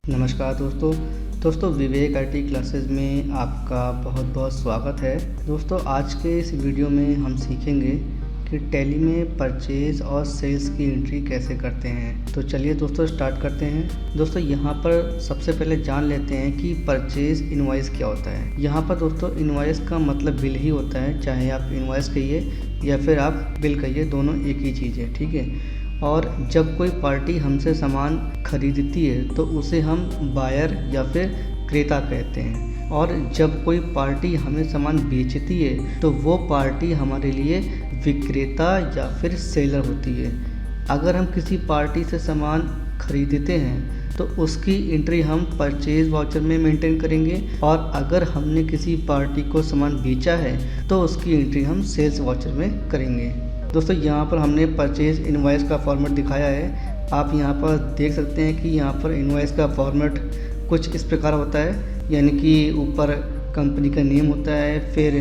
नमस्कार दोस्तों विवेक IT classes में आपका बहुत बहुत स्वागत है। दोस्तों आज के इस वीडियो में हम सीखेंगे कि टैली में परचेज़ और सेल्स की एंट्री कैसे करते हैं। तो चलिए दोस्तों स्टार्ट करते हैं। दोस्तों यहाँ पर सबसे पहले जान लेते हैं कि परचेज़ इनवॉइस क्या होता है। यहाँ पर दोस्तों इनवॉइस का मतलब बिल ही होता है, चाहे आप इनवॉइस कहिए या फिर आप बिल कहिए, दोनों एक ही चीज़ है, ठीक है। और जब कोई पार्टी हमसे सामान खरीदती है तो उसे हम बायर या फिर क्रेता कहते हैं, और जब कोई पार्टी हमें सामान बेचती है तो वो पार्टी हमारे लिए विक्रेता या फिर सेलर होती है। अगर हम किसी पार्टी से सामान खरीदते हैं तो उसकी एंट्री हम परचेज वाउचर में मेंटेन करेंगे, और अगर हमने किसी पार्टी को सामान बेचा है तो उसकी एंट्री हम सेल्स वाउचर में करेंगे। दोस्तों यहाँ पर हमने परचेज इनवॉइस का फॉर्मेट दिखाया है। आप यहाँ पर देख सकते हैं कि यहाँ पर इनवॉइस का फॉर्मेट कुछ इस प्रकार होता है, यानी कि ऊपर कंपनी का नेम होता है, फिर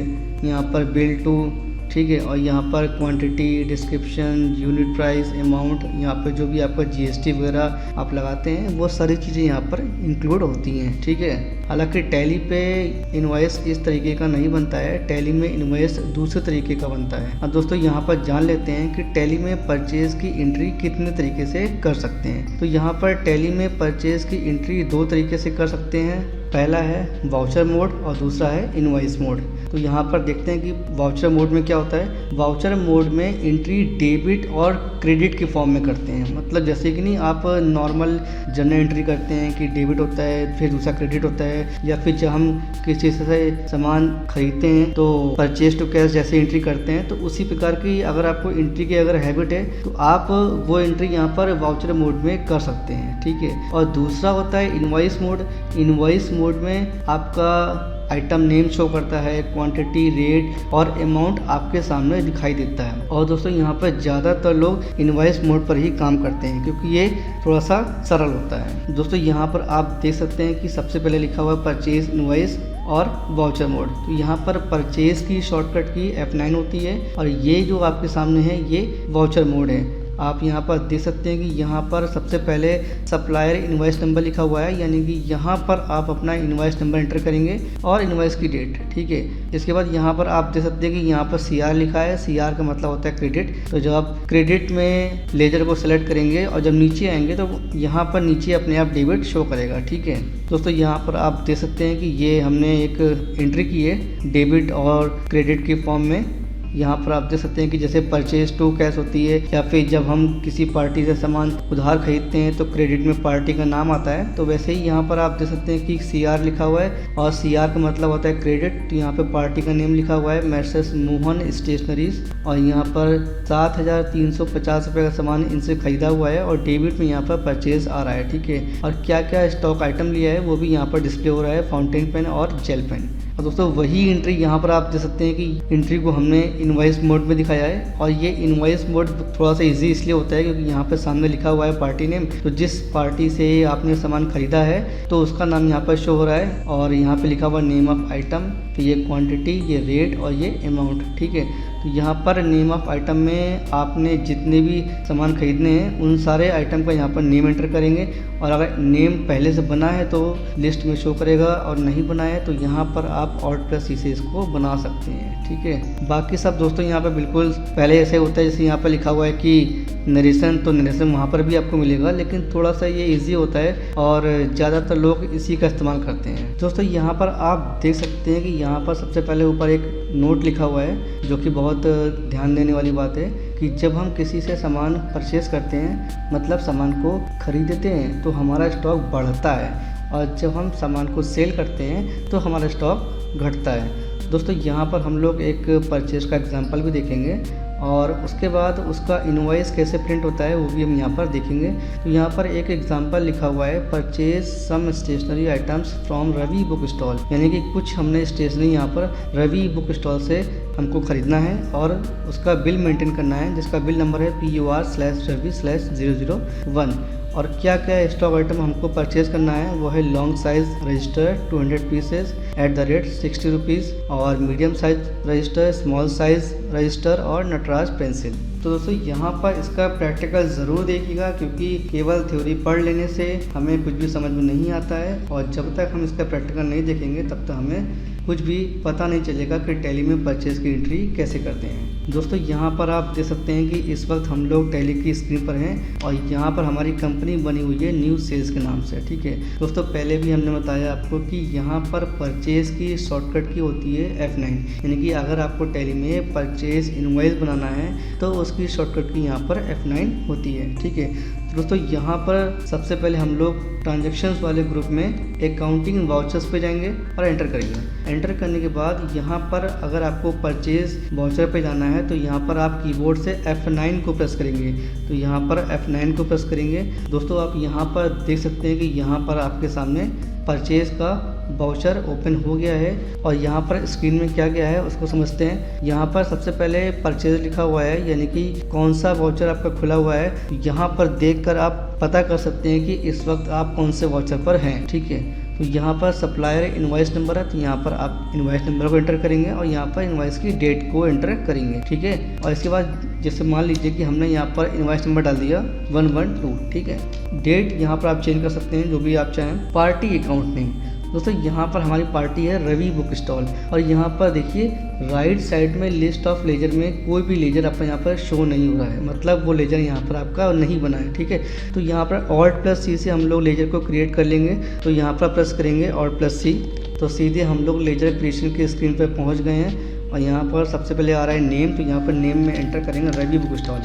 यहाँ पर बिल टू, ठीक है, और यहाँ पर quantity, description, unit price, amount, यहाँ पर जो भी आपका जीएसटी वगैरह आप लगाते हैं वो सारी चीज़ें यहाँ पर इंक्लूड होती हैं, ठीक है। हालांकि टैली पे इनवॉइस इस तरीके का नहीं बनता है, टैली में इनवॉइस दूसरे तरीके का बनता है। अब दोस्तों यहाँ पर जान लेते हैं कि टैली में परचेज की एंट्री कितने तरीके से कर सकते हैं। तो यहाँ पर टैली में परचेज की एंट्री दो तरीके से कर सकते हैं। पहला है वाउचर मोड और दूसरा है इनवॉइस मोड। तो यहाँ पर देखते हैं कि वाउचर मोड में क्या होता है। वाउचर मोड में एंट्री डेबिट और क्रेडिट के फॉर्म में करते हैं। मतलब जैसे कि नहीं, आप नॉर्मल जनरल एंट्री करते हैं कि डेबिट होता है, फिर दूसरा क्रेडिट होता है, या फिर जब हम किसी से सामान खरीदते हैं तो परचेज टू कैश जैसे एंट्री करते हैं, तो उसी प्रकार की अगर आपको एंट्री की अगर हैबिट है तो आप वो एंट्री यहाँ पर वाउचर मोड में कर सकते हैं, ठीक है। और दूसरा होता है इनवॉइस मोड। इनवॉइस मोड में आपका आइटम नेम शो करता है, क्वांटिटी, रेट और अमाउंट आपके सामने दिखाई देता है। और दोस्तों यहाँ पर ज़्यादातर लोग इनवॉइस मोड पर ही काम करते हैं क्योंकि ये थोड़ा सा सरल होता है। दोस्तों यहाँ पर आप देख सकते हैं कि सबसे पहले लिखा हुआ है परचेज, इनवॉइस और वाउचर मोड। तो यहाँ पर परचेज की शॉर्टकट की F9 होती है, और ये जो आपके सामने है ये वाउचर मोड है। आप यहाँ पर देख सकते हैं कि यहाँ पर सबसे पहले सप्लायर इनवॉइस नंबर लिखा हुआ है, यानी कि यहाँ पर आप अपना इनवॉइस नंबर एंटर करेंगे और इनवॉइस की डेट, ठीक है। इसके बाद यहाँ पर आप देख सकते हैं कि यहाँ पर CR लिखा है। CR का मतलब होता है क्रेडिट। तो जब आप क्रेडिट में लेजर को सेलेक्ट करेंगे और जब नीचे आएंगे तो यहाँ पर नीचे अपने आप डेबिट शो करेगा, ठीक है। दोस्तों यहाँ पर आप देख सकते हैं कि ये हमने एक एंट्री की है डेबिट और क्रेडिट के फॉर्म में। यहाँ पर आप देख सकते हैं कि जैसे परचेज टू कैश होती है, या फिर जब हम किसी पार्टी से सामान उधार खरीदते हैं तो क्रेडिट में पार्टी का नाम आता है, तो वैसे ही यहाँ पर आप देख सकते हैं कि CR लिखा हुआ है, और CR का मतलब होता है क्रेडिट। तो यहाँ पे पार्टी का नेम लिखा हुआ है मैसेज मोहन स्टेशनरीज, और यहाँ पर 7,350 रुपये का सामान इनसे खरीदा हुआ है, और डेबिट में यहाँ पर परचेज आ रहा है, ठीक है। और क्या क्या स्टॉक आइटम लिया है वो भी यहाँ पर डिस्प्ले हो रहा है, फाउंटेन पेन और जेल पेन। और दोस्तों वही एंट्री यहाँ पर आप देख सकते हैं कि एंट्री को हमने इनवॉइस मोड में दिखाया है, और ये इनवॉइस मोड थोड़ा सा इजी इसलिए होता है क्योंकि यहाँ पे सामने लिखा हुआ है पार्टी नेम। तो जिस पार्टी से आपने सामान खरीदा है तो उसका नाम यहाँ पर शो हो रहा है, और यहाँ पे लिखा हुआ नेम ऑफ आइटम, तो ये क्वांटिटी, ये रेट और ये अमाउंट, ठीक है। तो यहाँ पर नेम ऑफ आइटम में आपने जितने भी सामान खरीदने हैं उन सारे आइटम का यहाँ पर नेम एंटर करेंगे, और अगर नेम पहले से बना है तो लिस्ट में शो करेगा, और नहीं बना है तो यहाँ पर आप ऑल्ट प्लस से इसको बना सकते हैं, ठीक है। बाकी सब दोस्तों यहाँ पर बिल्कुल पहले ऐसे होता है, जैसे यहाँ पर लिखा हुआ है कि नरेशन, तो नरेशन वहाँ पर भी आपको मिलेगा, लेकिन थोड़ा सा ये इजी होता है और ज़्यादातर लोग इसी का इस्तेमाल करते हैं। दोस्तों यहाँ पर आप देख सकते हैं कि यहाँ पर सबसे पहले ऊपर एक नोट लिखा हुआ है, जो कि बहुत ध्यान देने वाली बात है कि जब हम किसी से सामान परचेस करते हैं, मतलब सामान को खरीदते हैं, तो हमारा स्टॉक बढ़ता है, और जब हम सामान को सेल करते हैं तो हमारा स्टॉक घटता है। दोस्तों यहाँ पर हम लोग एक परचेज का एग्जांपल भी देखेंगे, और उसके बाद उसका इनवॉइस कैसे प्रिंट होता है वो भी हम यहाँ पर देखेंगे। तो यहाँ पर एक एग्जांपल लिखा हुआ है, purchase some stationery items from Ravi book stall, यानी कि कुछ हमने स्टेशनरी यहाँ पर रवि बुक स्टॉल से हमको ख़रीदना है और उसका बिल मेंटेन करना है, जिसका बिल नंबर है PUR/Ravi/001। और क्या क्या स्टॉक आइटम हमको परचेज़ करना है वो है long size register 200 pieces at the rate 60 rupees, और medium size register, small size register और नटराज पेंसिल। तो दोस्तों यहाँ पर इसका प्रैक्टिकल ज़रूर देखिएगा, क्योंकि केवल थ्योरी पढ़ लेने से हमें कुछ भी समझ में नहीं आता है, और जब तक हम इसका प्रैक्टिकल नहीं देखेंगे तब तक हमें कुछ भी पता नहीं चलेगा कि टैली में परचेज़ की एंट्री कैसे करते हैं। दोस्तों यहाँ पर आप देख सकते हैं कि इस वक्त हम लोग टैली की स्क्रीन पर हैं और यहाँ पर हमारी कंपनी बनी हुई है न्यू सेल्स के नाम से। ठीक है दोस्तों, पहले भी हमने बताया आपको कि यहाँ पर परचेज़ की शॉर्टकट की होती है F9, यानी कि अगर आपको टैली में परचेज़ इनवॉइस बनाना है तो उसकी शॉर्टकट की यहाँ पर F9 होती है। ठीक है दोस्तों, यहाँ पर सबसे पहले हम लोग ट्रांजैक्शंस वाले ग्रुप में अकाउंटिंग वाउचर्स पे जाएंगे और एंटर करेंगे। एंटर करने के बाद यहाँ पर अगर आपको परचेज़ वाउचर पे जाना है तो यहाँ पर आप कीबोर्ड से F9 को प्रेस करेंगे। तो यहाँ पर F9 को प्रेस करेंगे। दोस्तों आप यहाँ पर देख सकते हैं कि यहाँ पर आपके सामने परचेज़ का वाउचर ओपन हो गया है, और यहाँ पर स्क्रीन में क्या गया है उसको समझते हैं। यहाँ पर सबसे पहले परचेज़ लिखा हुआ है, यानी कि कौन सा वाउचर आपका खुला हुआ है। यहाँ पर देखकर आप पता कर सकते हैं कि इस वक्त आप कौन से वाउचर पर हैं। ठीक है, तो यहाँ पर सप्लायर इनवॉइस नंबर है, तो यहाँ पर आप इनवॉइस नंबर को एंटर करेंगे और यहाँ पर इनवॉइस की डेट को एंटर करेंगे। ठीक है, और इसके बाद जैसे मान लीजिए कि हमने यहाँ पर इनवॉइस नंबर डाल दिया 112। ठीक है, डेट यहाँ पर आप चेंज कर सकते हैं जो भी आप चाहें। पार्टी अकाउंट नेम, दोस्तों यहाँ पर हमारी पार्टी है रवि बुक स्टॉल, और यहाँ पर देखिए राइट साइड में लिस्ट ऑफ लेजर में कोई भी लेजर आपका यहाँ पर शो नहीं हो रहा है, मतलब वो लेजर यहाँ पर आपका नहीं बना है। ठीक है, तो यहाँ पर Alt+C से हम लोग लेजर को क्रिएट कर लेंगे। तो यहाँ पर प्रेस करेंगे Alt+C, तो सीधे हम लोग लेजर क्रिएशन की स्क्रीन पर पहुँच गए हैं। और यहाँ पर सबसे पहले आ रहा है नेम, तो यहाँ पर नेम में एंटर करेंगे रवि बुक स्टॉल।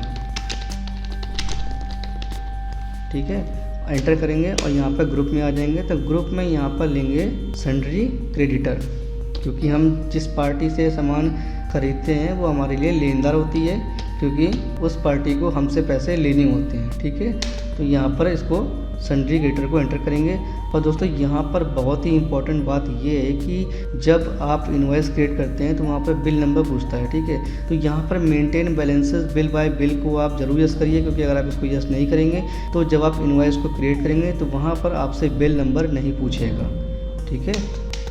ठीक है, एंटर करेंगे और यहाँ पर ग्रुप में आ जाएंगे। तो ग्रुप में यहाँ पर लेंगे सन्ड्री क्रेडिटर, क्योंकि हम जिस पार्टी से सामान खरीदते हैं वो हमारे लिए लेनदार होती है, क्योंकि उस पार्टी को हमसे पैसे लेने होते हैं। ठीक है, तो यहाँ पर इसको सन्ड्री क्रेडिटर को एंटर करेंगे। और दोस्तों यहाँ पर बहुत ही इंपॉर्टेंट बात ये है कि जब आप इनवॉइस क्रिएट करते हैं तो वहाँ पर बिल नंबर पूछता है। ठीक है, तो यहाँ पर maintain balances bill bye bill को आप ज़रूर यस करिए, क्योंकि अगर आप इसको यस नहीं करेंगे तो जब आप इनवॉइस को क्रिएट करेंगे तो वहाँ पर आपसे बिल नंबर नहीं पूछेगा। ठीक है,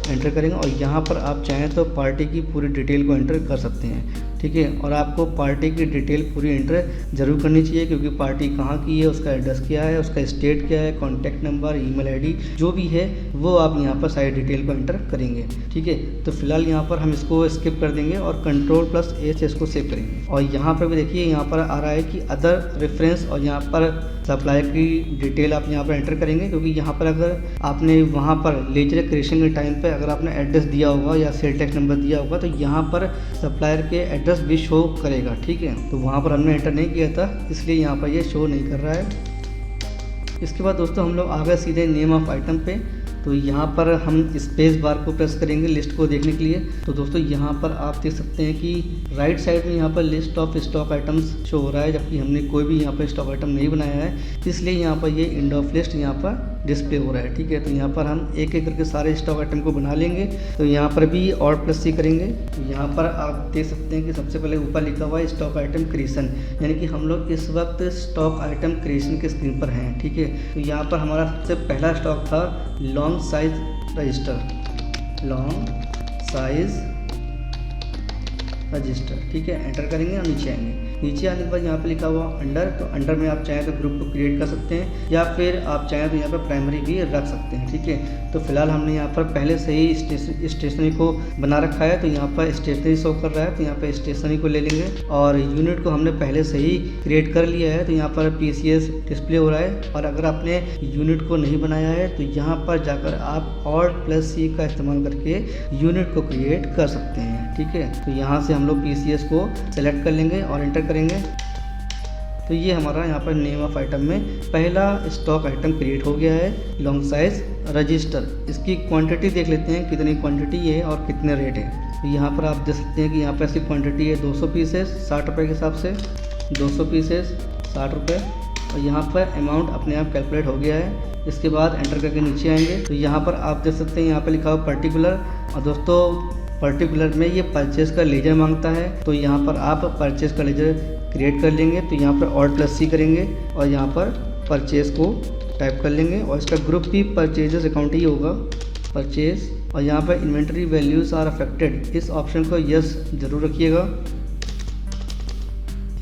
एंटर करेंगे और यहाँ पर आप चाहें तो पार्टी की पूरी डिटेल को एंटर कर सकते हैं। ठीक है, और आपको पार्टी की डिटेल पूरी एंटर ज़रूर करनी चाहिए, क्योंकि पार्टी कहाँ की है, उसका एड्रेस क्या है, उसका स्टेट क्या है, कॉन्टैक्ट नंबर, ईमेल आईडी जो भी है वो आप यहाँ पर सारी डिटेल को एंटर करेंगे। ठीक है, तो फिलहाल यहाँ पर हम इसको स्किप कर देंगे और Ctrl+A से इसको सेव करेंगे। और यहाँ पर भी देखिए यहाँ पर आ रहा है कि अदर रेफरेंस, और यहाँ पर सप्लायर की डिटेल आप यहाँ पर एंटर करेंगे, क्योंकि यहाँ पर अगर आपने वहाँ पर लेजर क्रिएशन के टाइम पे अगर आपने एड्रेस दिया होगा या सेल टैक्स नंबर दिया होगा तो यहाँ पर सप्लायर के एड्रेस भी शो करेगा। ठीक है, तो वहाँ पर हमने एंटर नहीं किया था, इसलिए यहाँ पर ये शो नहीं कर रहा है। इसके बाद दोस्तों हम लोग आ गए सीधे नेम ऑफ आइटम पे। तो यहाँ पर हम स्पेस बार को प्रेस करेंगे लिस्ट को देखने के लिए। तो दोस्तों यहाँ पर आप देख सकते हैं कि राइट साइड में यहाँ पर list of stock items show हो रहा है, जबकि हमने कोई भी यहाँ पर स्टॉक आइटम नहीं बनाया है, इसलिए यहाँ पर ये एंड ऑफ लिस्ट यहाँ पर डिस्प्ले हो रहा है। ठीक है, तो यहाँ पर हम एक एक करके सारे स्टॉक आइटम को बना लेंगे। तो यहाँ पर भी Alt+C करेंगे। तो यहाँ पर आप देख सकते हैं कि सबसे पहले ऊपर लिखा हुआ है स्टॉक आइटम क्रिएशन, यानी कि हम लोग इस वक्त स्टॉक आइटम क्रिएशन के स्क्रीन पर हैं। ठीक है, तो यहाँ पर हमारा सबसे पहला स्टॉक था long size register, long size register. ठीक है, एंटर करेंगे और नीचे आएंगे। नीचे आने के बाद यहाँ पे लिखा हुआ अंडर, तो अंडर में आप चाहें तो ग्रुप को क्रिएट कर सकते हैं, या फिर आप चाहें तो यहाँ पर प्राइमरी भी रख सकते हैं। ठीक है, तो फिलहाल हमने यहाँ पर पहले से ही स्टेशनरी को बना रखा है, तो यहाँ पर स्टेशनरी शो कर रहा है, तो यहाँ पर स्टेशनरी को ले लेंगे। और यूनिट को हमने पहले से ही क्रिएट कर लिया है, तो यहाँ पर PCS डिस्प्ले हो रहा है। और अगर आपने यूनिट को नहीं बनाया है तो यहाँ पर जाकर आप Alt+C का इस्तेमाल करके यूनिट को क्रिएट कर सकते हैं। ठीक है, तो यहाँ से हम लोग PCS को सेलेक्ट कर लेंगे और एंटर करेंगे। तो ये हमारा यहाँ पर नेम ऑफ आइटम में पहला स्टॉक आइटम क्रिएट हो गया है, लॉन्ग साइज रजिस्टर। इसकी क्वांटिटी देख लेते हैं कितनी क्वांटिटी है और कितने रेट है। तो यहाँ पर आप देख सकते हैं कि यहाँ पर इसकी क्वांटिटी है 200 पीसेस 60 रुपये के हिसाब से, 200 पीसेस 60 रुपये। और यहाँ पर अमाउंट अपने आप कैलकुलेट हो गया है। इसके बाद एंटर करके नीचे आएंगे तो यहाँ पर आप देख सकते हैं यहाँ पर लिखा हुआ पर्टिकुलर। और दोस्तों पर्टिकुलर में ये परचेज़ का लेजर मांगता है, तो यहाँ पर आप परचेज़ का लेजर क्रिएट कर लेंगे। तो यहाँ पर Alt+C करेंगे और यहाँ पर परचेज को टाइप कर लेंगे और इसका ग्रुप भी परचेजेस अकाउंट ही होगा, परचेज। और यहाँ पर इन्वेंट्री वैल्यूज़ आर अफेक्टेड, इस ऑप्शन को यस ज़रूर रखिएगा।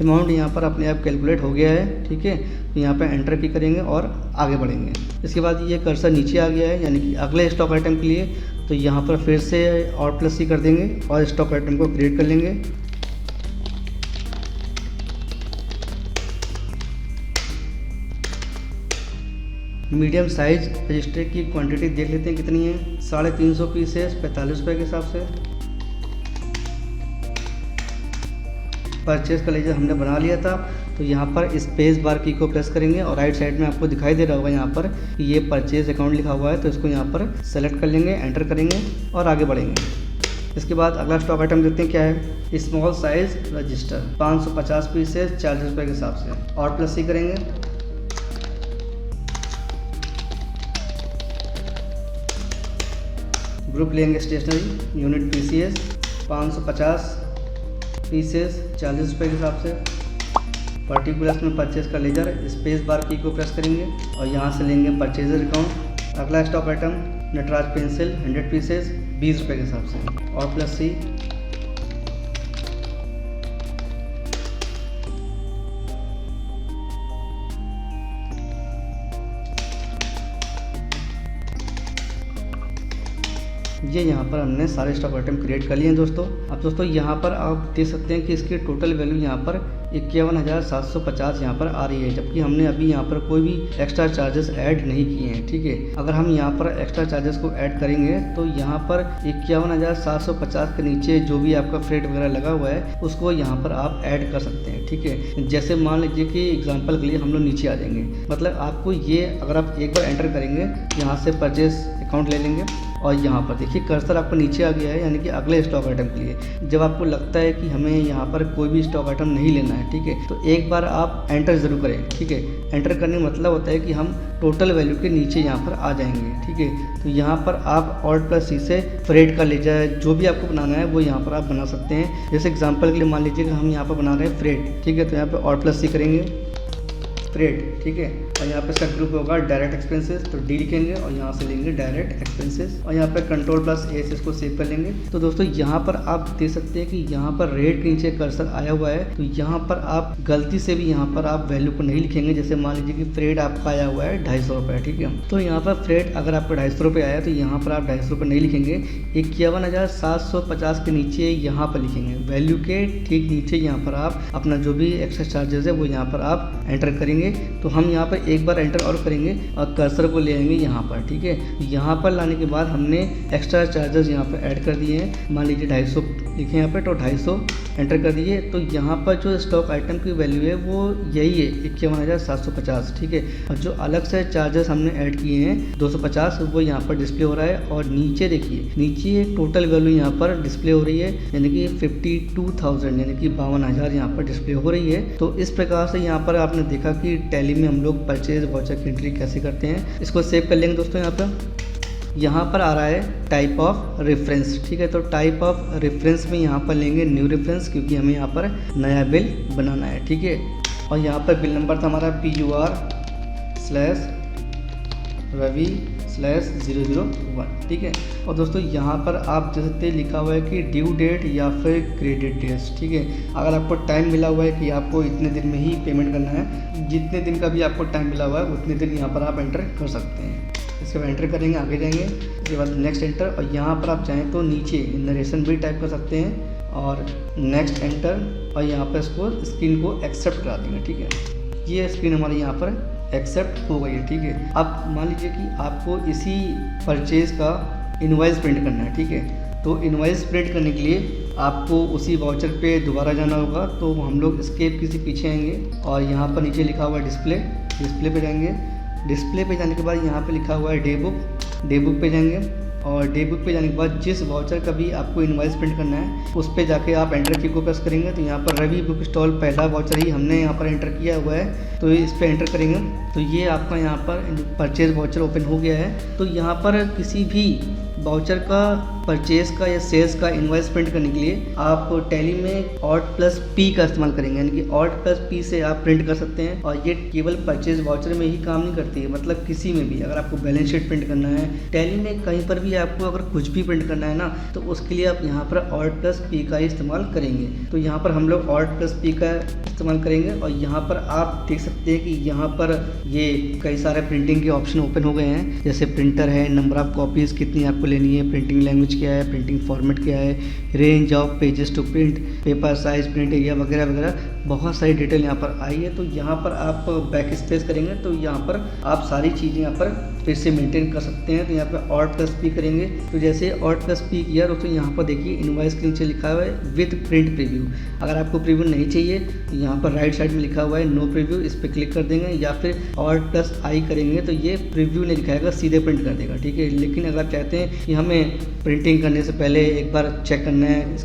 अमाउंट यहाँ पर अपने आप कैलकुलेट हो गया है, ठीक है। तो यहाँ पर एंटर की करेंगे और आगे बढ़ेंगे। इसके बाद ये कर्सर नीचे आ गया है, यानी कि अगले स्टॉक आइटम के लिए। तो यहाँ पर फिर से Alt+C कर देंगे और स्टॉक आइटम को क्रिएट कर लेंगे। मीडियम साइज रजिस्टर की क्वांटिटी देख लेते हैं कितनी है। 350 पीसेस 45 रुपये के हिसाब से। परचेज का लेजर हमने बना लिया था, तो यहाँ पर स्पेस बार की को प्रेस करेंगे और राइट साइड में आपको दिखाई दे रहा होगा यहाँ पर कि ये परचेज अकाउंट लिखा हुआ है। तो इसको यहाँ पर सेलेक्ट कर लेंगे, एंटर करेंगे और आगे बढ़ेंगे। इसके बाद अगला स्टॉक आइटम देखते हैं क्या है। स्मॉल साइज रजिस्टर 550 पीसेस 40 रुपये के हिसाब से। Alt+C करेंगे। ग्रुप लेंगे स्टेशनरी, यूनिट PCS 550 पीसेस 40 रुपये के हिसाब से। पर्टिकुलर्स में परचेज का लेजर, स्पेस बार की को प्रेस करेंगे और यहाँ से लेंगे परचेजर अकाउंट। अगला stock item Natraj pencil 100 pieces 20 रुपये के हिसाब से। Alt+C। ये यहाँ पर हमने सारे स्टॉक आइटम क्रिएट कर लिए हैं दोस्तों। अब दोस्तों यहाँ पर आप देख सकते हैं कि इसकी टोटल वैल्यू यहाँ पर 51,750 यहाँ पर आ रही है, जबकि हमने अभी यहाँ पर कोई भी एक्स्ट्रा चार्जेस ऐड नहीं किए हैं, ठीक है। अगर हम यहाँ पर एक्स्ट्रा चार्जेस को ऐड करेंगे तो यहाँ पर 51,750 के नीचे जो भी आपका फ्रेट वगैरह लगा हुआ है उसको यहाँ पर आप ऐड कर सकते हैं, ठीक है। जैसे मान लीजिए कि एग्जाम्पल के लिए हम लोग नीचे आ जाएंगे, मतलब आपको ये अगर आप एक बार एंटर करेंगे यहाँ से परचेज अकाउंट ले लेंगे और यहाँ पर देखिए कर्सर आपको नीचे आ गया है, यानी कि अगले स्टॉक आइटम के लिए। जब आपको लगता है कि हमें यहाँ पर कोई भी स्टॉक आइटम नहीं लेना है, ठीक है, तो एक बार आप एंटर ज़रूर करें, ठीक है। एंटर करने का मतलब होता है कि हम टोटल वैल्यू के नीचे यहाँ पर आ जाएंगे, ठीक है। तो यहाँ पर आप Alt+C से फ्रेट का लेजर जो भी आपको बनाना है वो यहाँ पर आप बना सकते हैं। जैसे एग्जाम्पल के लिए मान लीजिए कि हम यहाँ पर बना रहे हैं फ्रेट, ठीक है। तो यहाँ पर Alt+C करेंगे, फ्रेट, ठीक है। और यहाँ पे इसका ग्रुप होगा डायरेक्ट एक्सपेंसेस, तो डी लिखेंगे और यहाँ से लेंगे डायरेक्ट एक्सपेंसेस और यहाँ पे Ctrl+A से इसको सेव कर लेंगे। तो दोस्तों यहाँ पर आप देख सकते हैं कि यहाँ पर रेट के नीचे कर्सर आया हुआ है, तो यहाँ पर आप गलती से भी यहाँ पर आप वैल्यू को नहीं लिखेंगे। जैसे मान लीजिए कि फ्रेट आपका आया हुआ है 250 रुपये, ठीक है। तो यहाँ पर फ्रेट अगर आपका 250 रुपये आया तो यहाँ पर आप 250 रुपये नहीं लिखेंगे, 51,750 के नीचे यहाँ पर लिखेंगे। वैल्यू के ठीक नीचे यहाँ पर आप अपना जो भी एक्स्ट्रा चार्जेस है वो यहाँ पर आप एंटर करेंगे। तो हम यहाँ पर एक बार एंटर और करेंगे और कर्सर को ले आएंगे यहाँ पर, ठीक है। यहाँ पर लाने के बाद हमने एक्स्ट्रा चार्जेस यहाँ पर ऐड कर दिए हैं। मान लीजिए 250 लिखे यहाँ पे, तो 250 एंटर कर दिए। तो यहाँ पर जो स्टॉक आइटम की वैल्यू है वो यही है 51,750, ठीक है। और जो अलग से चार्जेस हमने ऐड किए हैं 250 वो यहाँ पर डिस्प्ले हो रहा है। और नीचे देखिए, नीचे टोटल वैल्यू यहाँ पर डिस्प्ले हो रही है, यानी कि 52,000 यानी कि 52,000 यहाँ पर डिस्प्ले हो रही है। तो इस प्रकार से यहाँ पर आपने देखा कि टैली में हम लोग परचेज वाउचर की एंट्री कैसे करते हैं। इसको सेव कर लेंगे दोस्तों। यहाँ पर आ रहा है टाइप ऑफ रेफरेंस, ठीक है। तो टाइप ऑफ रेफरेंस में यहाँ पर लेंगे न्यू रेफरेंस, क्योंकि हमें यहाँ पर नया बिल बनाना है, ठीक है। और यहाँ पर बिल नंबर था हमारा PUR/Ravi/001, ठीक है। और दोस्तों यहाँ पर आप देख सकते हैं लिखा हुआ है कि ड्यू डेट या फिर क्रेडिट डेट्स, ठीक है। अगर आपको टाइम मिला हुआ है कि आपको इतने दिन में ही पेमेंट करना है, जितने दिन का भी आपको टाइम मिला हुआ है उतने दिन यहाँ पर आप एंटर कर सकते हैं। इसके बाद एंटर करेंगे, आगे जाएंगे, उसके बाद नेक्स्ट एंटर। और यहाँ पर आप चाहें तो नीचे नरेशन भी टाइप कर सकते हैं और नेक्स्ट एंटर। और यहाँ पर इसको स्क्रीन को एक्सेप्ट करा देंगे, ठीक है। ये स्क्रीन हमारी यहाँ पर एक्सेप्ट हो गई है, ठीक है। अब मान लीजिए कि आपको इसी परचेज का इनवॉइस प्रिंट करना है, ठीक है। तो इनवॉइस प्रिंट करने के लिए आपको उसी वाउचर पे दोबारा जाना होगा। तो हम लोग एस्केप किसी पीछे आएंगे और यहाँ पर नीचे लिखा हुआ है डिस्प्ले पे जाएंगे। डिस्प्ले पे जाने के बाद यहाँ पे लिखा हुआ है डे बुक पे जाएंगे। और डे बुक पे जाने के बाद जिस वाउचर का भी आपको इनवॉइस प्रिंट करना है उस पे जाके आप एंटर की को प्रेस करेंगे। तो यहाँ पर रवि बुक स्टॉल पहला वाउचर ही हमने यहाँ पर एंटर किया हुआ है, तो इस पे एंटर करेंगे। तो ये आपका यहाँ पर परचेज वाउचर ओपन हो गया है। तो यहाँ पर किसी भी वाउचर का परचेज का या सेल्स का इनवॉइस प्रिंट करने के लिए आप टैली में Alt+P का इस्तेमाल करेंगे, यानी कि Alt+P से आप प्रिंट कर सकते हैं। और ये केवल परचेज वाउचर में ही काम नहीं करती है, मतलब किसी में भी अगर आपको बैलेंस शीट प्रिंट करना है, टैली में कहीं पर भी आपको अगर कुछ भी प्रिंट करना है ना, तो उसके लिए आप यहाँ पर Alt+P का इस्तेमाल करेंगे। तो यहाँ पर हम लोग Alt+P का इस्तेमाल करेंगे और यहाँ पर आप देख सकते हैं कि यहाँ पर ये कई सारे प्रिंटिंग के ऑप्शन ओपन हो गए हैं, जैसे प्रिंटर है, नंबर ऑफ कॉपीज़ कितनी आपको लेनी है, प्रिंटिंग लैंग्वेज क्या है, प्रिंटिंग फॉर्मेट क्या है, range of pages to print, paper size, print area वगैरह वगैरह बहुत सारी डिटेल यहाँ पर आई है। तो यहाँ पर आप बैक स्पेस करेंगे तो यहाँ पर आप सारी चीज़ें यहाँ पर फिर से मेंटेन कर सकते हैं। तो यहाँ पर Alt+P करेंगे, तो जैसे Alt+P किया दोस्तों यहाँ पर देखिए इनवॉइस के नीचे लिखा हुआ है विद प्रिंट प्रीव्यू। अगर आपको प्रीव्यू नहीं चाहिए तो यहाँ पर राइट साइड में लिखा हुआ है नो प्रीव्यू, इस पर क्लिक कर देंगे या फिर Alt+I करेंगे तो ये प्रीव्यू नहीं दिखाएगा, सीधे प्रिंट कर देगा, ठीक है। लेकिन अगर आप चाहते हैं कि हमें प्रिंटिंग करने से पहले एक बार चेक करना है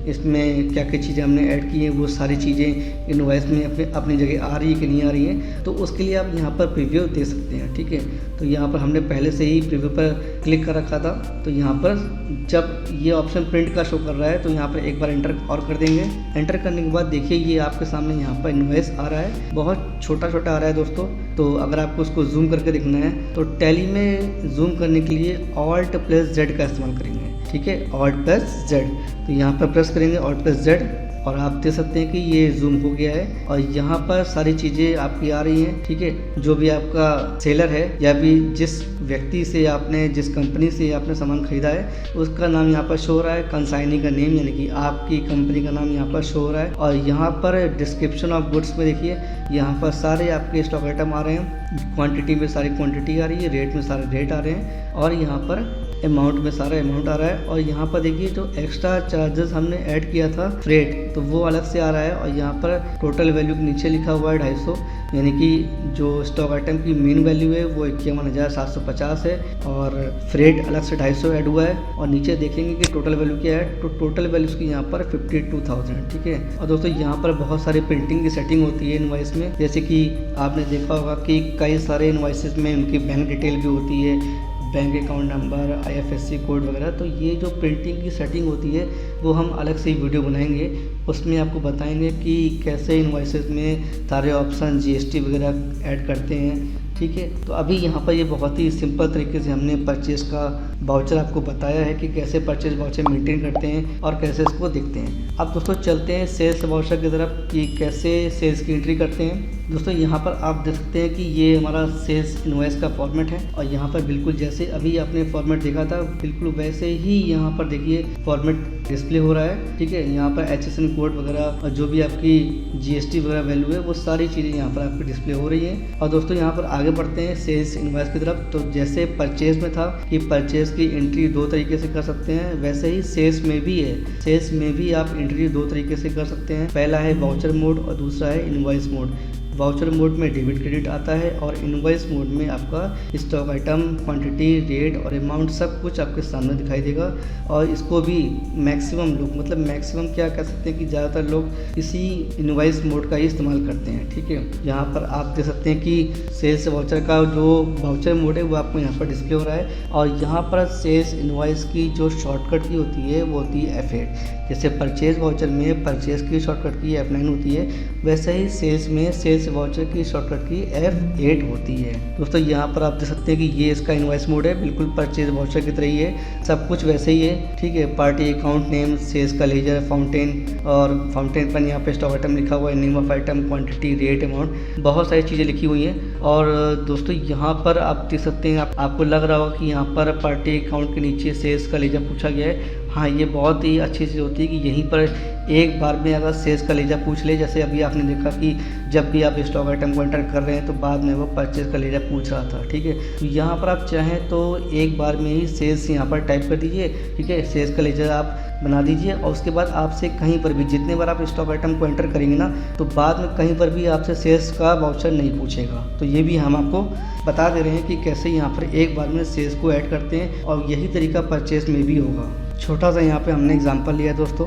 इसमें क्या क्या चीज़ें हमने ऐड की हैं, वो सारी चीज़ें इनवॉइस में अपनी जगह आ रही है कि नहीं आ रही हैं, तो उसके लिए आप यहाँ पर प्रीव्यू दे सकते हैं, ठीक है। तो यहाँ पर हमने पहले से ही प्रीव्यू पर क्लिक कर रखा था, तो यहाँ पर जब ये ऑप्शन प्रिंट का शो कर रहा है तो यहाँ पर एक बार एंटर और कर देंगे। एंटर करने के बाद देखिए ये आपके सामने यहाँ पर इनवॉइस आ रहा है, बहुत छोटा छोटा आ रहा है दोस्तों। तो अगर आपको उसको जूम करके देखना है तो टैली में जूम करने के लिए Alt+Z का इस्तेमाल करेंगे, ठीक है, Alt+Z। तो यहाँ पर प्रेस करेंगे Alt+Z और आप देख सकते हैं कि ये जूम हो गया है और यहाँ पर सारी चीज़ें आपकी आ रही हैं, ठीक है। जो भी आपका सेलर है या भी जिस व्यक्ति से आपने, जिस कंपनी से आपने सामान खरीदा है उसका नाम यहाँ पर शो हो रहा है, कंसाइनी का नेम यानी कि आपकी कंपनी का नाम यहाँ पर शो हो रहा है। और यहाँ पर डिस्क्रिप्शन ऑफ गुड्स में देखिए यहाँ पर सारे आपके स्टॉक आइटम आ रहे हैं, क्वांटिटी में सारी क्वांटिटी आ रही है, रेट में सारे रेट आ रहे हैं और यहाँ पर अमाउंट में सारा अमाउंट आ रहा है। और यहाँ पर देखिए जो एक्स्ट्रा चार्जेस हमने ऐड किया था फ्रेट, तो वो अलग से आ रहा है। और यहाँ पर टोटल वैल्यू के नीचे लिखा हुआ है 250, यानी कि जो स्टॉक आइटम की मेन वैल्यू है वो 51,750 है और फ्रेट अलग से 250 ऐड हुआ है। और नीचे देखेंगे कि टोटल वैल्यू क्या है, तो टोटल वैल्यू उसकी यहाँ पर 52,000, ठीक है। और दोस्तों यहाँ पर बहुत सारी प्रिंटिंग की सेटिंग होती है इनवॉइस में, जैसे कि आपने देखा होगा कि कई सारे इनवॉइसेस में उनकी बैंक डिटेल भी होती है, bank account number, IFSC code वगैरह। तो ये जो प्रिंटिंग की सेटिंग होती है वो हम अलग से ही वीडियो बनाएंगे, उसमें आपको बताएंगे कि कैसे इनवॉइसेस में सारे ऑप्शन GST वगैरह ऐड करते हैं, ठीक है। तो अभी यहाँ पर ये बहुत ही सिंपल तरीके से हमने परचेज का वाउचर आपको बताया है कि कैसे परचेज वाउचर मेंटेन करते हैं और कैसे इसको देखते हैं। अब दोस्तों चलते हैं सेल्स वाउचर की तरफ कि कैसे सेल्स की एंट्री करते हैं। दोस्तों यहाँ पर आप देख सकते हैं कि ये हमारा सेल्स इनवॉइस का फॉर्मेट है और यहाँ पर बिल्कुल जैसे अभी आपने फॉर्मेट देखा था बिल्कुल वैसे ही यहाँ पर देखिए फॉर्मेट डिस्प्ले हो रहा है, ठीक है। यहाँ पर HSN कोड वगैरह और जो भी आपकी GST वगैरह वैल्यू है वो सारी चीज़ें यहाँ पर आपकी डिस्प्ले हो रही है। और दोस्तों यहाँ पर आगे बढ़ते हैं सेल्स इनवॉइस की तरफ। तो जैसे परचेज में था कि परचेज की एंट्री 2 तरीके से कर सकते हैं, वैसे ही सेल्स में भी है। सेल्स में भी आप एंट्री 2 तरीके से कर सकते हैं, पहला है वाउचर मोड और दूसरा है इनवॉइस मोड। वाउचर मोड में डेबिट क्रेडिट आता है और इनवॉइस मोड में आपका स्टॉक आइटम, क्वांटिटी, रेट और अमाउंट सब कुछ आपके सामने दिखाई देगा। और इसको भी मैक्सिमम लोग, मतलब मैक्सिमम क्या कह सकते हैं कि ज़्यादातर लोग इसी इनवॉइस मोड का ही इस्तेमाल करते हैं, ठीक है। यहाँ पर आप देख सकते हैं कि सेल्स वाउचर का जो वाउचर मोड है वो आपको यहाँ पर डिस्प्ले हो रहा है। और यहाँ पर सेल्स इनवॉइस की जो शॉर्टकट की होती है वो होती है F8। जैसे परचेज वाउचर में परचेज की शॉर्टकट की F9 होती है, वैसे ही सेल्स में सेल्स वाउचर की शॉर्टकट की F8 होती है। दोस्तों यहाँ पर आप देख सकते हैं कि ये इसका इनवॉइस मोड है, बिल्कुल परचेज वाउचर की तरह ही है, सब कुछ वैसे ही है, ठीक है। पार्टी अकाउंट नेम, सेल्स का लेजर, फाउंटेन, और फाउंटेन पर यहाँ पे स्टॉक आइटम लिखा हुआ है, name of item, quantity, rate, amount, बहुत सारी चीज़ें लिखी हुई हैं। और दोस्तों यहाँ पर आप देख सकते हैं, आपको लग रहा होगा कि यहाँ पर पार्टी अकाउंट के नीचे सेल्स का लेजर पूछा गया है। हाँ, ये बहुत ही अच्छी चीज़ होती है कि यहीं पर एक बार में अगर सेल्स का लेजर पूछ ले, जैसे अभी आपने देखा कि जब भी आप स्टॉक आइटम को एंटर कर रहे हैं तो बाद में वो परचेज का लेजर पूछ रहा था, ठीक है। तो यहाँ पर आप चाहें तो एक बार में ही सेल्स यहाँ पर टाइप कर दीजिए, ठीक है, सेल्स का लेजर आप बना दीजिए। और उसके बाद आपसे कहीं पर भी जितने बार आप स्टॉक आइटम को एंटर करेंगे ना, तो बाद में कहीं पर भी आपसे सेल्स का वाउचर नहीं पूछेगा। तो ये भी हम आपको बता दे रहे हैं कि कैसे यहाँ पर एक बार में सेल्स को ऐड करते हैं और यही तरीका परचेज में भी होगा। छोटा सा यहाँ पे हमने एग्जांपल लिया दोस्तों,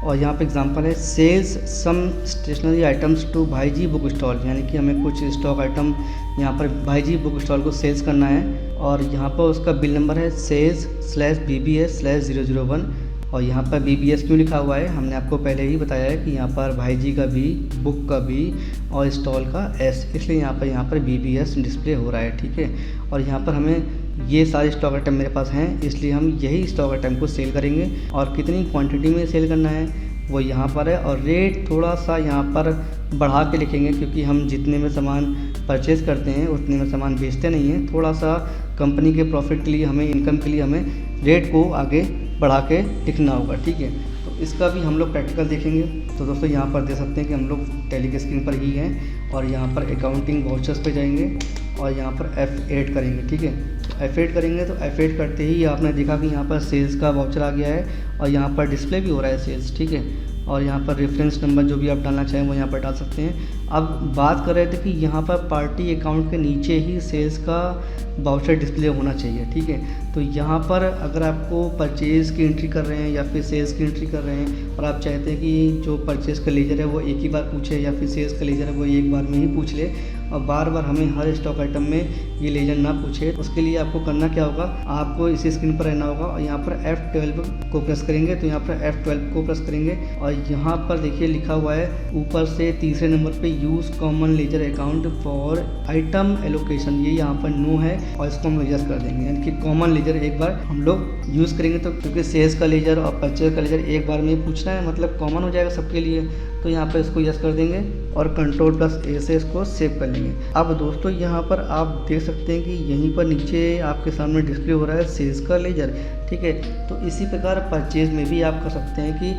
और यहाँ पे एग्जांपल है sales some stationery items to Bhaiji book stall, यानी कि हमें कुछ स्टॉक आइटम यहाँ पर भाईजी बुक स्टॉल को सेल्स करना है। और यहाँ पर उसका बिल नंबर है सेल्स/BBS/001। और यहाँ पर BBS क्यों लिखा हुआ है, हमने आपको पहले ही बताया है कि यहाँ पर भाईजी का भी, बुक का भी और स्टॉल का S, इसलिए यहाँ पर BBS डिस्प्ले हो रहा है। ठीक है, और यहाँ पर हमें ये सारे स्टॉक आइटम मेरे पास हैं, इसलिए हम यही स्टॉक आइटम को सेल करेंगे। और कितनी क्वांटिटी में सेल करना है वो यहाँ पर है। और रेट थोड़ा सा यहाँ पर बढ़ा के लिखेंगे, क्योंकि हम जितने में सामान परचेज़ करते हैं उतने में सामान बेचते नहीं हैं। थोड़ा सा कंपनी के प्रॉफिट के लिए, हमें इनकम के लिए हमें रेट को आगे बढ़ा के लिखना होगा। ठीक है, तो इसका भी हम लोग प्रैक्टिकल देखेंगे। तो दोस्तों यहाँ पर देख सकते हैं कि हम लोग टैली के स्क्रीन पर ही हैं और यहाँ पर अकाउंटिंग वाउचर्स पे जाएंगे और यहाँ पर F8 करेंगे। ठीक है, F8 करेंगे तो F8 करते ही आपने देखा कि यहाँ पर सेल्स का वाउचर आ गया है और यहाँ पर डिस्प्ले भी हो रहा है सेल्स। ठीक है, और यहाँ पर रेफरेंस नंबर जो भी आप डालना चाहें वो यहाँ पर डाल सकते हैं। अब बात कर रहे थे कि यहाँ पर पार्टी अकाउंट के नीचे ही सेल्स का वाउचर डिस्प्ले होना चाहिए। ठीक है, तो यहाँ पर अगर आपको परचेज़ की एंट्री कर रहे हैं या फिर सेल्स की एंट्री कर रहे हैं और आप चाहते हैं कि जो परचेज़ का लेजर है वो एक ही बार पूछे या फिर सेल्स का लेजर है वो एक बार में ही पूछ ले और बार बार हमें हर स्टॉक आइटम में ये लेजर ना पूछे, उसके लिए आपको करना क्या होगा, आपको इसी स्क्रीन पर रहना होगा और यहाँ पर F12 को प्रेस करेंगे। तो यहाँ पर F12 को प्रेस करेंगे और यहाँ पर देखिए लिखा हुआ है ऊपर से तीसरे नंबर पे use common ledger account for item allocation, ये यहाँ पर नो है और इसको हम एडजस्ट कर देंगे, यानी कि कॉमन लेजर एक बार हम लोग यूज़ करेंगे। तो क्योंकि सेल्स का लेजर और परचेज का लेजर एक बार में पूछना है, मतलब कॉमन हो जाएगा सबके लिए, तो यहाँ पर इसको यस कर देंगे और Ctrl+A से इसको सेव कर लेंगे। अब दोस्तों यहाँ पर आप देख सकते हैं कि यहीं पर नीचे आपके सामने डिस्प्ले हो रहा है सेल्स का लेजर। ठीक है, तो इसी प्रकार परचेज में भी आप कर सकते हैं कि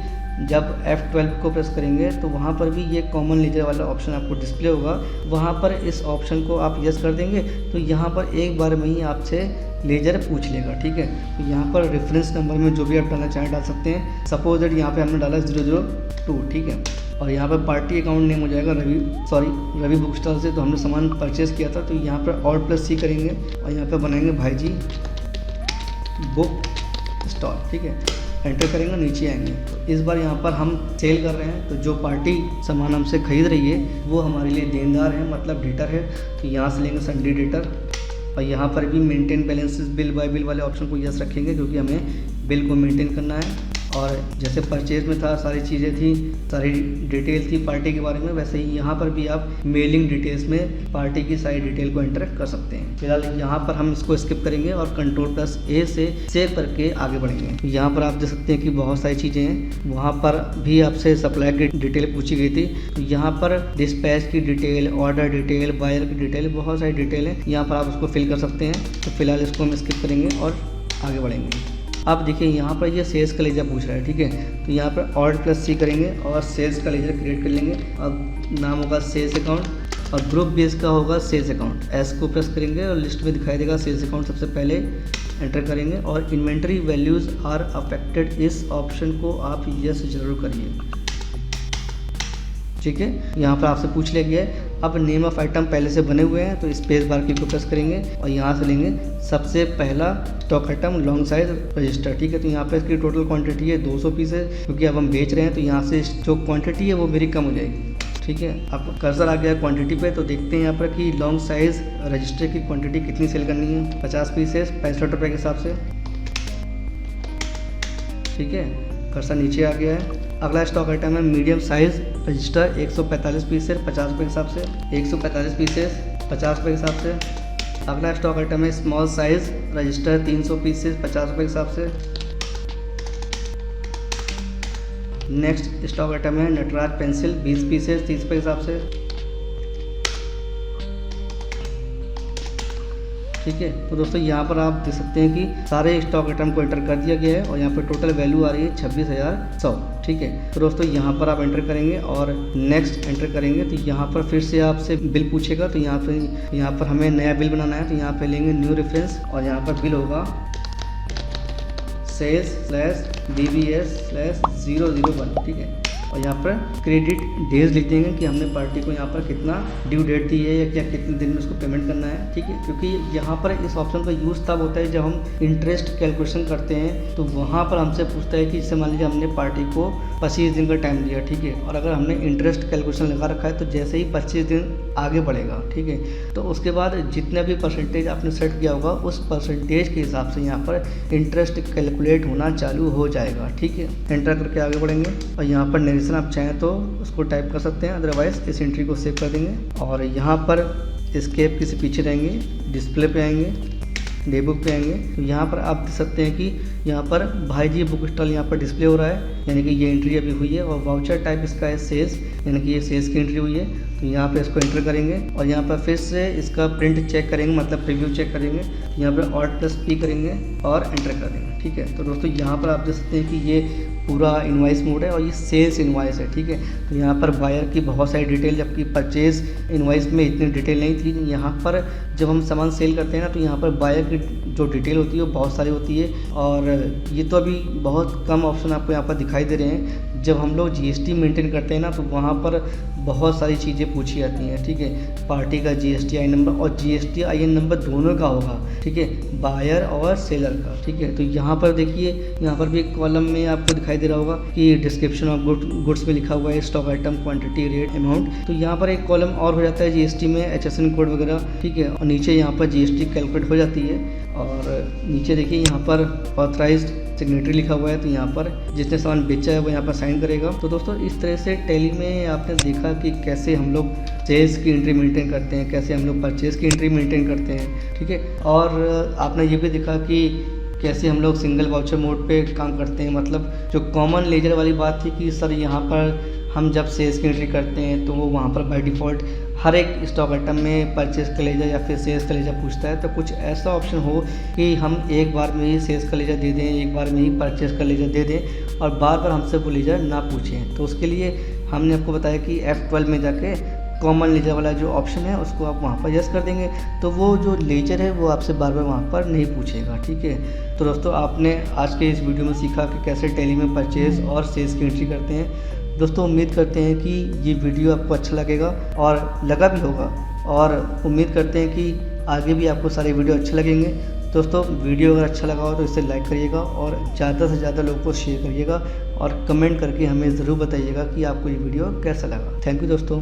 जब F12 को प्रेस करेंगे तो वहाँ पर भी ये कॉमन लेजर वाला ऑप्शन आपको डिस्प्ले होगा, वहाँ पर इस ऑप्शन को आप यस कर देंगे तो यहाँ पर एक बार में ही आपसे लेजर पूछ लेगा। ठीक है, तो यहाँ पर रेफरेंस नंबर में जो भी आप डालना चाहें डाल सकते हैं। सपोज दैट यहाँ पे हमने डाला 002। ठीक है, और यहाँ पर पार्टी अकाउंट नेम हो जाएगा रवि बुक स्टॉल से, तो हमने सामान परचेज़ किया था। तो यहाँ पर Alt+C करेंगे और यहाँ पर बनाएंगे भाईजी बुक स्टॉल। ठीक है, एंटर करेंगे, नीचे आएंगे तो इस बार यहाँ पर हम सेल कर रहे हैं, तो जो पार्टी सामान हमसे खरीद रही है वो हमारे लिए देनदार है, मतलब डेटर है। तो यहाँ से लेंगे सन्डे डेटर और यहाँ पर भी maintain balances bill bye bill वाले ऑप्शन को यस रखेंगे, क्योंकि हमें बिल को मेंटेन करना है। और जैसे परचेज में था सारी चीज़ें थी, सारी डिटेल थी पार्टी के बारे में, वैसे ही यहाँ पर भी आप मेलिंग डिटेल्स में पार्टी की सारी डिटेल को एंटर कर सकते हैं। फिलहाल यहाँ पर हम इसको स्किप करेंगे और Ctrl+A से सेव करके आगे बढ़ेंगे। तो यहाँ पर आप देख सकते हैं कि बहुत सारी चीज़ें हैं, वहाँ पर भी आपसे सप्लाई की डिटेल पूछी गई थी। तो यहाँ पर डिस्पैच की डिटेल, ऑर्डर डिटेल, बायर की डिटेल, बहुत सारी डिटेल है, यहाँ पर आप उसको फिल कर सकते हैं। तो फिलहाल इसको हम स्किप करेंगे और आगे बढ़ेंगे। अब देखिए यहाँ पर ये सेल्स का लेजर पूछ रहा है। ठीक है, तो यहाँ पर Alt+C करेंगे और सेल्स का लेजर क्रिएट कर लेंगे। अब नाम होगा सेल्स अकाउंट और ग्रुप बेस का होगा सेल्स अकाउंट। S को प्रेस करेंगे और लिस्ट में दिखाई देगा सेल्स अकाउंट, सबसे पहले एंटर करेंगे और इन्वेंट्री वैल्यूज़ आर अफेक्टेड, इस ऑप्शन को आप यस जरूर करिए। ठीक है, यहाँ पर आपसे पूछ लिया गया है। अब नेम ऑफ आइटम पहले से बने हुए हैं तो स्पेस बार की को प्रेस करेंगे और यहाँ से लेंगे सबसे पहला stock item long size register. ठीक है, तो यहाँ पे इसकी टोटल क्वांटिटी है 200 पीसेस, क्योंकि अब हम बेच रहे हैं तो यहाँ से जो क्वांटिटी है वो मेरी कम हो जाएगी। ठीक है, अब कर्सर आ गया क्वांटिटी पे, तो देखते हैं यहाँ पर कि लॉन्ग साइज रजिस्टर की क्वांटिटी कितनी सेल करनी है। 50 पीसेस 65 रुपये के हिसाब से। ठीक है, कर्सर नीचे आ गया है। अगला स्टॉक आइटम है मीडियम साइज रजिस्टर 145 पीसेस 50 रुपये के हिसाब से, 145 पीसेस 50 रुपये के हिसाब से। अगला स्टॉक आइटम है स्मॉल साइज रजिस्टर 300 पीसेस 50 रुपये के हिसाब से। नेक्स्ट स्टॉक आइटम है नटराज पेंसिल 20 पीसेस 30 रुपये के हिसाब से। ठीक है, तो दोस्तों यहाँ पर आप देख सकते हैं कि सारे स्टॉक आइटम को एंटर कर दिया गया है और यहाँ पर टोटल वैल्यू आ रही है 26,100। ठीक है, तो दोस्तों यहाँ पर आप एंटर करेंगे और नेक्स्ट एंटर करेंगे तो यहाँ पर फिर से आपसे बिल पूछेगा। तो यहाँ पर हमें नया बिल बनाना है, तो यहाँ पे लेंगे न्यू रेफरेंस और यहाँ पर बिल होगा सेल्स/BBS/001। ठीक है, और यहाँ पर क्रेडिट डेज लिख देंगे कि हमने पार्टी को यहाँ पर कितना ड्यू डेट दी है या क्या कितने दिन में उसको पेमेंट करना है, ठीक है। क्योंकि यहाँ पर इस ऑप्शन का यूज़ तब होता है जब हम इंटरेस्ट कैलकुलेशन करते हैं, तो वहाँ पर हमसे पूछता है कि जैसे मान लीजिए हमने पार्टी को 25 दिन का टाइम दिया, ठीक है, और अगर हमने इंटरेस्ट कैलकुलेशन लगा रखा है तो जैसे ही 25 दिन आगे बढ़ेगा, ठीक है, तो उसके बाद जितना भी परसेंटेज आपने सेट किया होगा उस परसेंटेज के हिसाब से यहाँ पर इंटरेस्ट कैलकुलेट होना चालू हो जाएगा, ठीक है। एंटर करके आगे बढ़ेंगे और यहाँ पर नरेशन आप चाहें तो उसको टाइप कर सकते हैं, अदरवाइज इस एंट्री को सेव कर देंगे और यहाँ पर एस्केप के पीछे रहेंगे, डिस्प्ले पे आएंगे, डे बुक पे आएंगे, तो यहाँ पर आप देख सकते हैं कि यहाँ पर भाई जी बुक स्टॉल यहाँ पर डिस्प्ले हो रहा है, यानी कि ये एंट्री अभी हुई है और वाउचर टाइप इसका है सेल्स, यानी कि ये सेल्स की एंट्री हुई है। तो यहाँ पे इसको एंटर करेंगे और यहाँ पर फिर से इसका प्रिंट चेक करेंगे, मतलब प्रीव्यू चेक करेंगे, यहाँ पर Alt+P करेंगे और एंटर कर देंगे, ठीक है। तो दोस्तों यहाँ पर आप देख सकते हैं कि ये पूरा इनवाइस मोड है और ये सेल्स इनवाइस है, ठीक है। तो यहाँ पर बायर की बहुत सारी डिटेल, जबकि परचेज इनवाइस में इतनी डिटेल नहीं थी। यहाँ पर जब हम सामान सेल करते हैं ना, तो यहाँ पर बायर की जो डिटेल होती है वो बहुत सारी होती है और ये तो अभी बहुत कम ऑप्शन आपको यहाँ पर दिखाई दे रहे हैं। जब हम लोग GST मेंटेन करते हैं ना, तो वहाँ पर बहुत सारी चीज़ें पूछी जाती हैं, ठीक है। पार्टी का GSTI नंबर और GSTIN नंबर दोनों का होगा, ठीक है, बायर और सेलर का, ठीक है। तो यहाँ पर देखिए, यहाँ पर भी एक कॉलम में आपको दिखाई दे रहा होगा कि डिस्क्रिप्शन ऑफ गुड्स में लिखा हुआ है stock item, quantity, rate, amount. तो यहाँ पर एक कॉलम और हो जाता है GST में HSN कोड वगैरह, ठीक है। और नीचे यहाँ पर GST कैलकुलेट हो जाती है और नीचे देखिए यहाँ पर ऑथराइज्ड सिग्नेटरी लिखा हुआ है, तो यहाँ पर जिसने सामान बेचा है वो यहाँ पर साइन करेगा। तो दोस्तों इस तरह से टैली में आपने देखा कि कैसे हम लोग सेल्स की एंट्री मेंटेन करते हैं, कैसे हम लोग परचेज की एंट्री मेंटेन करते हैं, ठीक है। और आपने ये भी देखा कि कैसे हम लोग सिंगल वाउचर मोड पे काम करते हैं। मतलब जो कॉमन लेजर वाली बात थी कि सर यहाँ पर हम जब सेल्स की एंट्री करते हैं तो वो वहाँ पर बाय डिफ़ॉल्ट हर एक स्टॉक आइटम में परचेज का लेजर या फिर सेल्स का लेजर पूछता है, तो कुछ ऐसा ऑप्शन हो कि हम एक बार में ही सेल्स का लेजर दे दें, एक बार में ही परचेज का लेजर दे दें और बार बार हमसे वो लेजर ना पूछें। तो उसके लिए हमने आपको बताया कि F12 में जाके कॉमन लेजर वाला जो ऑप्शन है उसको आप वहाँ पर यस कर देंगे, तो वो जो लेजर है वो आपसे बार बार वहाँ पर नहीं पूछेगा, ठीक है। तो दोस्तों आपने आज के इस वीडियो में सीखा कि कैसे टैली में परचेज और सेल्स की एंट्री करते हैं। दोस्तों उम्मीद करते हैं कि ये वीडियो आपको अच्छा लगेगा और लगा भी होगा, और उम्मीद करते हैं कि आगे भी आपको सारे वीडियो अच्छे लगेंगे। दोस्तों वीडियो अगर अच्छा लगा हो तो इसे लाइक करिएगा और ज़्यादा से ज़्यादा लोगों को शेयर करिएगा और कमेंट करके हमें ज़रूर बताइएगा कि आपको ये वीडियो कैसा लगा। थैंक यू दोस्तों।